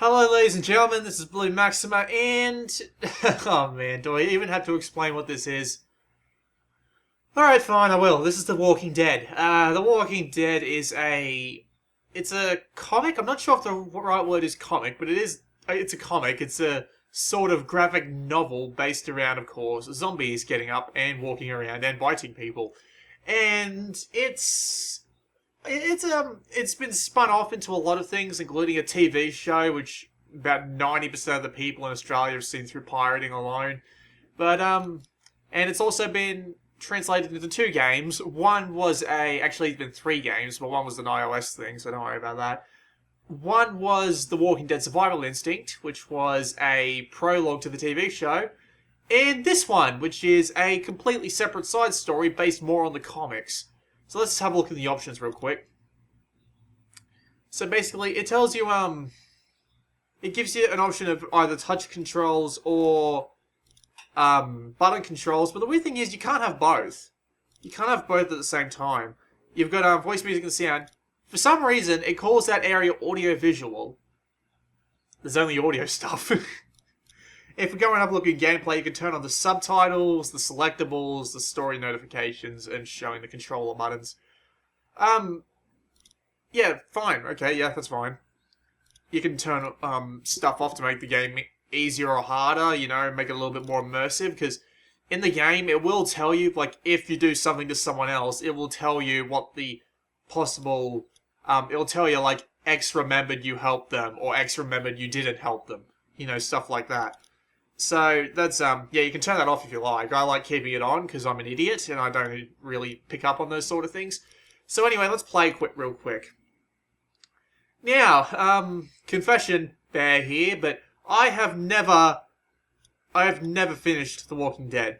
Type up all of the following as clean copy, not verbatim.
Hello, ladies and gentlemen, this is Blue Maxima, and... oh man, do I even have to explain what this is? Alright, fine, I will. This is The Walking Dead. The Walking Dead is a... It's a comic? I'm not sure if the right word is comic, but it's a comic. It's a sort of graphic novel based around, of course, zombies getting up and walking around and biting people. And it's been spun off into a lot of things, including a TV show, which about 90% of the people in Australia have seen through pirating alone. But and it's also been translated into two games. One was actually it's been three games, but one was an iOS thing, so don't worry about that. One was The Walking Dead Survival Instinct, which was a prologue to the TV show. And this one, which is a completely separate side story based more on the comics. So let's have a look at the options real quick. So basically, it tells you, it gives you an option of either touch controls or, button controls. But the weird thing is, you can't have both. You can't have both at the same time. You've got, voice, music, and sound. For some reason, it calls that area audio-visual. There's only audio stuff. If we go and have a look at gameplay, you can turn on the subtitles, the selectables, the story notifications, and showing the controller buttons. Yeah, fine. Okay, yeah, that's fine. You can turn stuff off to make the game easier or harder, you know, make it a little bit more immersive, because in the game, it will tell you, like, if you do something to someone else, it will tell you what the possible, it'll tell you, like, X remembered you helped them, or X remembered you didn't help them. You know, stuff like that. So, that's, yeah, you can turn that off if you like. I like keeping it on, because I'm an idiot, and I don't really pick up on those sort of things. So anyway, let's play real quick. Now, confession bear here, but I have never finished The Walking Dead.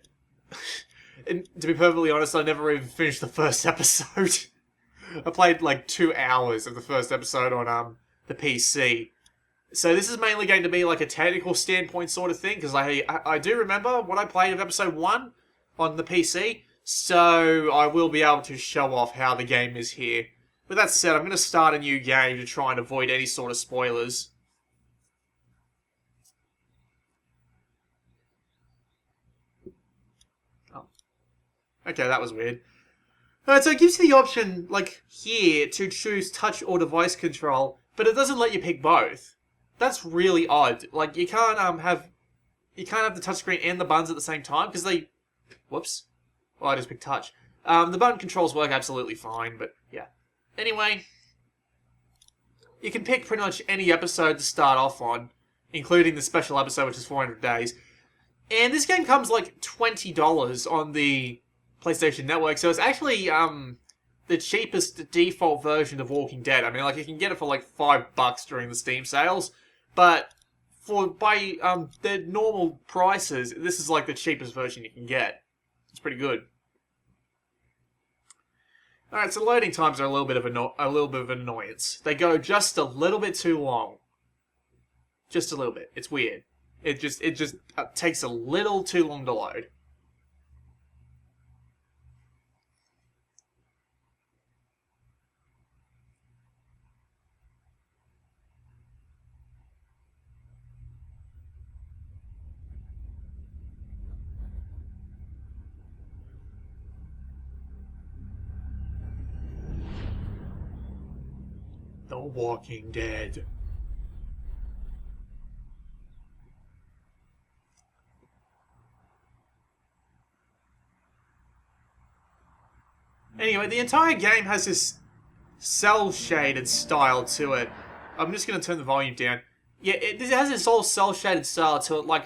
And to be perfectly honest, I never even finished the first episode. I played like 2 hours of the first episode on the PC. So this is mainly going to be like a technical standpoint sort of thing, because I do remember what I played of episode 1 on the PC, so I will be able to show off how the game is here. With that said, I'm going to start a new game to try and avoid any sort of spoilers. Oh. Okay, that was weird. Alright, so it gives you the option, like, here, to choose touch or device control, but it doesn't let you pick both. That's really odd. Like, you can't have the touchscreen and the buttons at the same time, because they... Whoops. Well, I just picked touch. The button controls work absolutely fine, but yeah. Anyway, you can pick pretty much any episode to start off on, including the special episode, which is 400 days. And this game comes like $20 on the PlayStation Network, so it's actually the cheapest default version of Walking Dead. I mean, like, you can get it for like $5 during the Steam sales, but by their normal prices, this is like the cheapest version you can get. It's pretty good. Alright, so loading times are a little bit of an annoyance. They go just a little bit too long. Just a little bit. It's weird. It just takes a little too long to load. The Walking Dead. Anyway, the entire game has this cel-shaded style to it. I'm just going to turn the volume down. Yeah, it has this whole cel-shaded style to it, like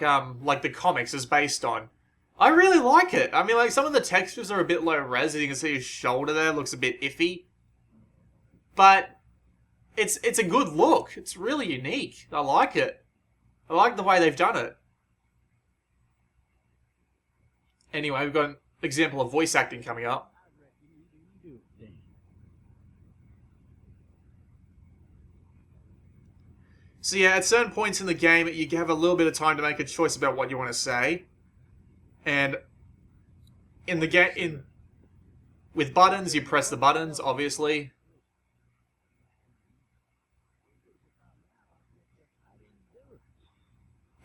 the comics is based on. I really like it. I mean, like, some of the textures are a bit low res, and you can see his shoulder there looks a bit iffy. But it's a good look. It's really unique. I like it. I like the way they've done it. Anyway, we've got an example of voice acting coming up. So yeah, at certain points in the game, you have a little bit of time to make a choice about what you want to say. And with buttons, you press the buttons, obviously.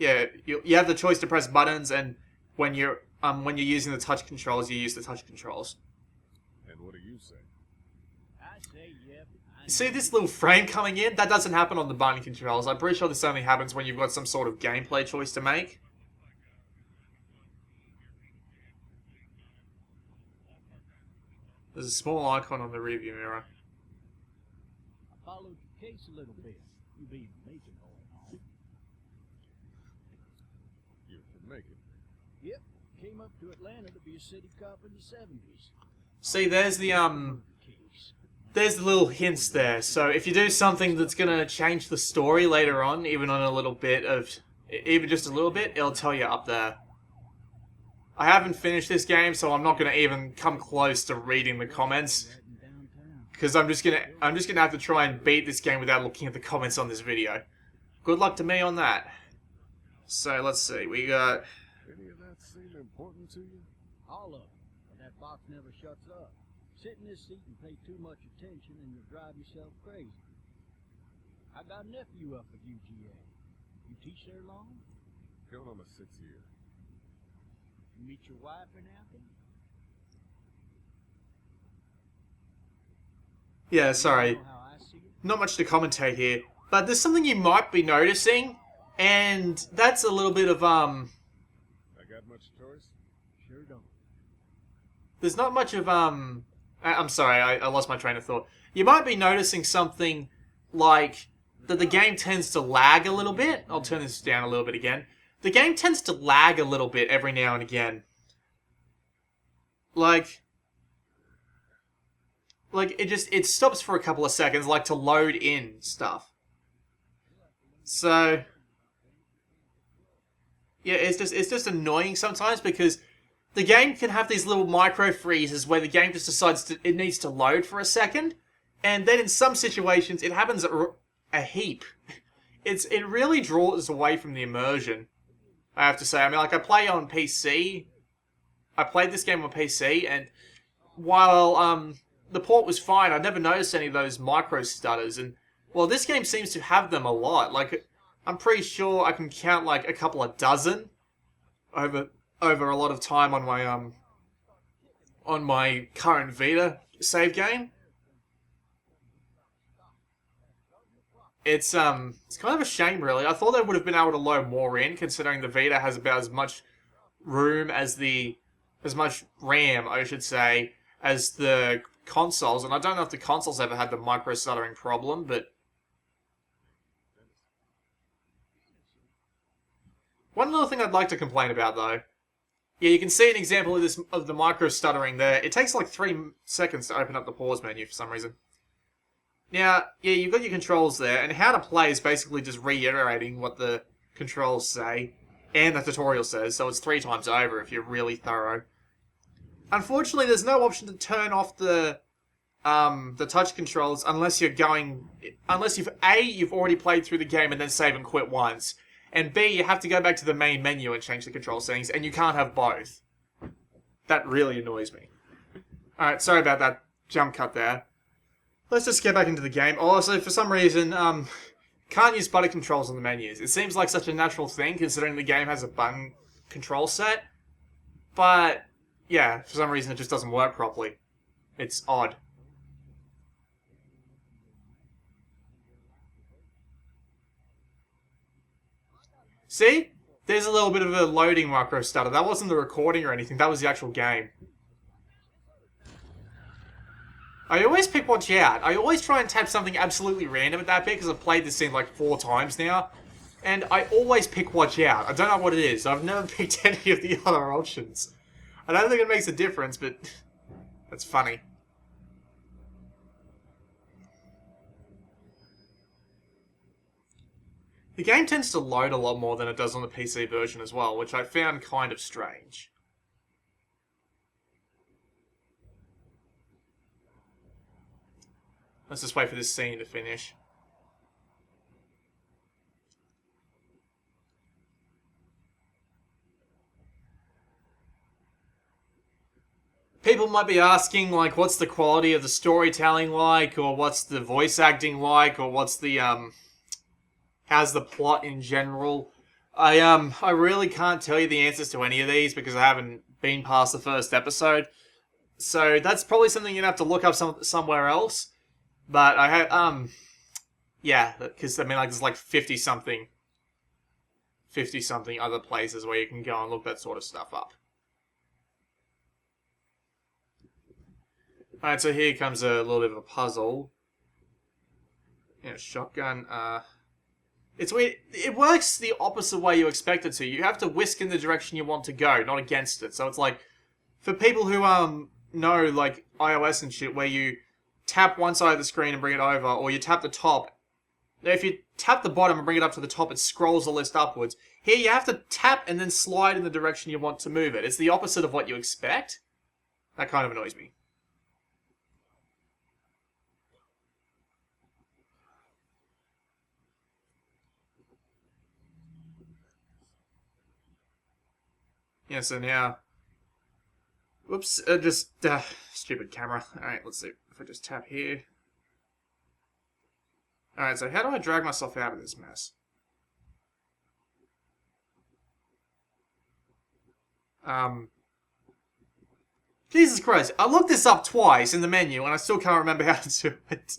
yeah, you have the choice to press buttons, and when you're using the touch controls, you use the touch controls. And what do you say? I say yep. See this little frame coming in? That doesn't happen on the button controls. I'm pretty sure this only happens when you've got some sort of gameplay choice to make. There's a small icon on the rearview mirror. I followed the case a little bit. You being Macon going on. You're from Macon. Yep. Came up to Atlanta to be a city cop in the 70s. See, there's the little hints there. So if you do something that's gonna change the story later on, even just a little bit, it'll tell you up there. I haven't finished this game, so I'm not gonna even come close to reading the comments, because I'm just gonna have to try and beat this game without looking at the comments on this video. Good luck to me on that. So let's see, we got. Any of that seem important to you? All of them. But that box never shuts up. Sit in this seat and pay too much attention and you'll drive yourself crazy. I got a nephew up at UGA. You teach there long? Going on my 6th year. You meet your wife in Athens? Yeah, sorry. You know how I see it? Not much to commentate here, but there's something you might be noticing, and that's a little bit of I got much choice? Sure don't. there's not much of I'm sorry, I lost my train of thought. You might be noticing something like that the game tends to lag a little bit. I'll turn this down a little bit again. The game tends to lag a little bit every now and again. Like it stops for a couple of seconds, like to load in stuff. So yeah, it's just annoying sometimes because the game can have these little micro freezes where the game just decides it needs to load for a second, and then in some situations it happens a heap. It really draws away from the immersion, I have to say. I mean, like, I play on PC. I played this game on PC, and while the port was fine, I never noticed any of those micro stutters. And well, this game seems to have them a lot. Like, I'm pretty sure I can count like a couple of dozen over a lot of time on my current Vita save game. It's kind of a shame, really. I thought they would have been able to load more in, considering the Vita has about as much room as much RAM, I should say, as the consoles. And I don't know if the consoles ever had the micro stuttering problem, but one little thing I'd like to complain about, though. Yeah, you can see an example of the micro stuttering there. It takes like 3 seconds to open up the pause menu for some reason. Now, yeah, you've got your controls there, and how to play is basically just reiterating what the controls say, and the tutorial says, so it's 3 times over if you're really thorough. Unfortunately, there's no option to turn off the touch controls unless you've already played through the game and then save and quit once, and B, you have to go back to the main menu and change the control settings, and you can't have both. That really annoys me. Alright, sorry about that jump cut there. Let's just get back into the game. Also, for some reason, can't use button controls on the menus. It seems like such a natural thing, considering the game has a button control set. But, yeah, for some reason it just doesn't work properly. It's odd. See? There's a little bit of a loading micro stutter. That wasn't the recording or anything, that was the actual game. I always pick Watch Out. I always try and tap something absolutely random at that bit, because I've played this scene like 4 times now. And I always pick Watch Out. I don't know what it is. I've never picked any of the other options. I don't think it makes a difference, but that's funny. The game tends to load a lot more than it does on the PC version as well, which I found kind of strange. Let's just wait for this scene to finish. People might be asking, like, what's the quality of the storytelling like, or what's the voice acting like, or what's the, how's the plot in general? I really can't tell you the answers to any of these because I haven't been past the first episode. So that's probably something you'd have to look up somewhere else. But I had yeah, because I mean like there's like 50 something other places where you can go and look that sort of stuff up. Alright, so here comes a little bit of a puzzle. Yeah, shotgun, it's weird. It works the opposite way you expect it to. You have to whisk in the direction you want to go, not against it. So it's like, for people who, know, like, iOS and shit, where you tap one side of the screen and bring it over, or you tap the top. If you tap the bottom and bring it up to the top, it scrolls the list upwards. Here, you have to tap and then slide in the direction you want to move it. It's the opposite of what you expect. That kind of annoys me. Yeah, so now... Whoops, stupid camera. Alright, let's see. If I just tap here... Alright, so how do I drag myself out of this mess? Jesus Christ, I looked this up twice in the menu and I still can't remember how to do it.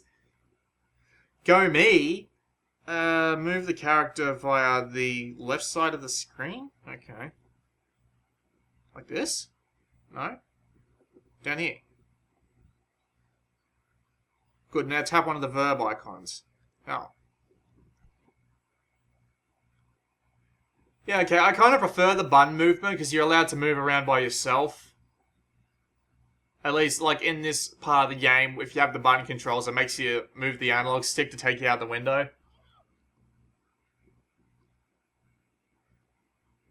Go me. Move the character via the left side of the screen? Okay. Like this? No? Down here. Good, now tap one of the verb icons. Oh. Yeah, okay, I kind of prefer the button movement because you're allowed to move around by yourself. At least, like, in this part of the game, if you have the button controls, it makes you move the analog stick to take you out the window.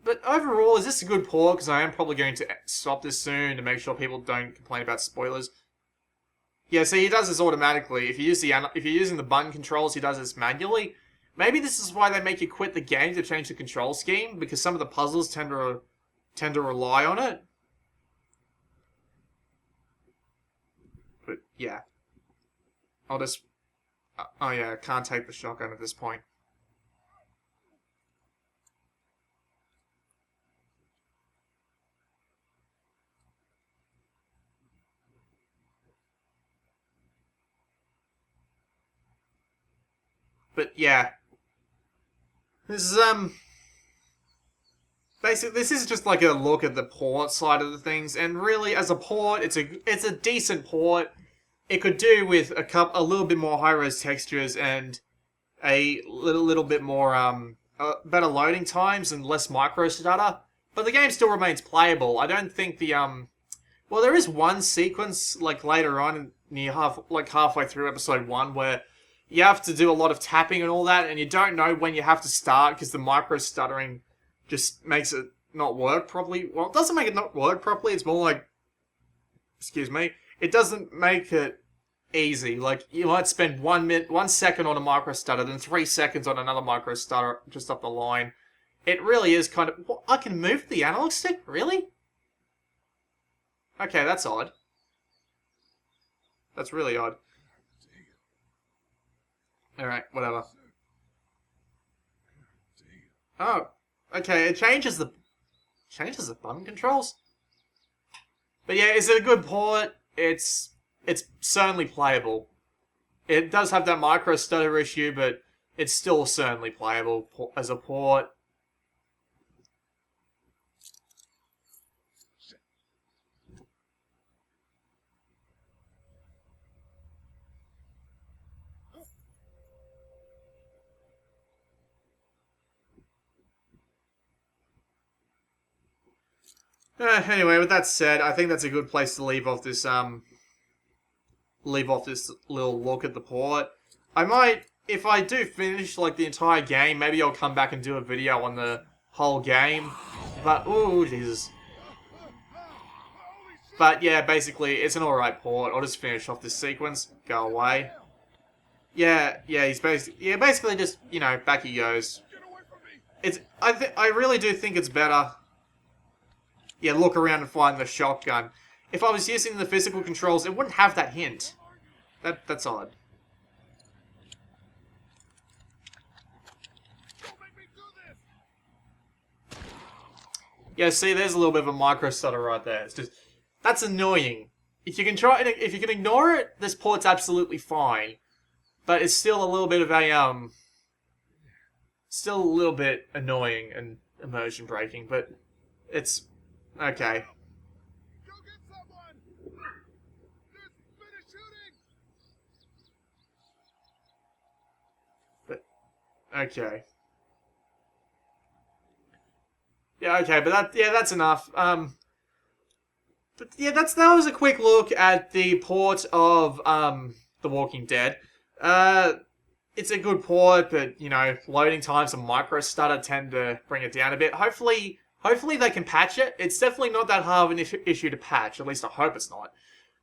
But overall, is this a good port? Because I am probably going to stop this soon to make sure people don't complain about spoilers. Yeah, see, he does this automatically. If you're using the button controls, he does this manually. Maybe this is why they make you quit the game to change the control scheme, because some of the puzzles tend to rely on it. But yeah, I'll just. Oh yeah, I can't take the shotgun at this point. But yeah, this is basically this is just like a look at the port side of the things, and really, as a port, it's a decent port. It could do with a little bit more high res textures and a little bit more better loading times and less micro stutter. But the game still remains playable. I don't think the well, there is one sequence like later on near halfway through episode 1 where you have to do a lot of tapping and all that, and you don't know when you have to start because the micro stuttering just makes it not work properly. Well, it doesn't make it not work properly. It's more like, excuse me, it doesn't make it easy. Like, you might spend 1 second on a micro stutter, then 3 seconds on another micro stutter just up the line. It really is kind of... What, I can move the analog stick? Really? Okay, that's odd. That's really odd. Alright, whatever. Oh, okay, it changes the button controls? But yeah, is it a good port? It's certainly playable. It does have that micro stutter issue, but it's still certainly playable as a port. Anyway, with that said, I think that's a good place to leave off this little look at the port. I might, if I do finish like the entire game, maybe I'll come back and do a video on the whole game. But ooh, Jesus. But yeah, basically, it's an alright port. I'll just finish off this sequence. Go away. Yeah, he's basically just, you know, back he goes. I really do think it's better. Yeah, look around and find the shotgun. If I was using the physical controls, it wouldn't have that hint. That's odd. Don't make me do this! Yeah, see, there's a little bit of a micro stutter right there. It's just that's annoying. If you can if you can ignore it, this port's absolutely fine. But it's still a little bit of a still a little bit annoying and immersion breaking. But it's okay. Go get someone! There's been a shooting! But okay. Yeah, okay, but that's enough. But yeah, that was a quick look at the port of The Walking Dead. It's a good port, but you know, loading times and micro stutter tend to bring it down a bit. Hopefully they can patch it. It's definitely not that hard of an issue to patch. At least I hope it's not.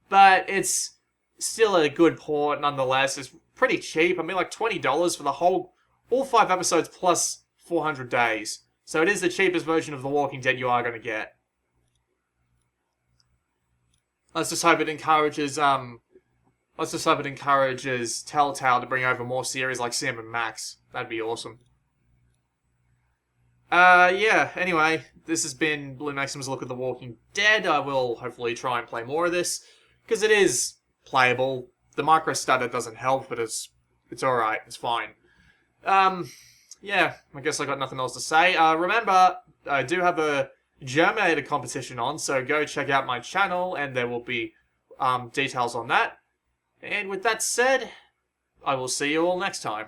But it's still a good port nonetheless. It's pretty cheap. I mean, like $20 for all 5 episodes plus 400 days. So it is the cheapest version of The Walking Dead you are going to get. Let's just hope it encourages Telltale to bring over more series like Sam and Max. That'd be awesome. Yeah, anyway, this has been Blue Maxim's look at The Walking Dead. I will hopefully try and play more of this, because it is playable. The micro stutter doesn't help, but it's alright, it's fine. Yeah, I guess I got nothing else to say. Remember, I do have a Germinator competition on, so go check out my channel, and there will be details on that. And with that said, I will see you all next time.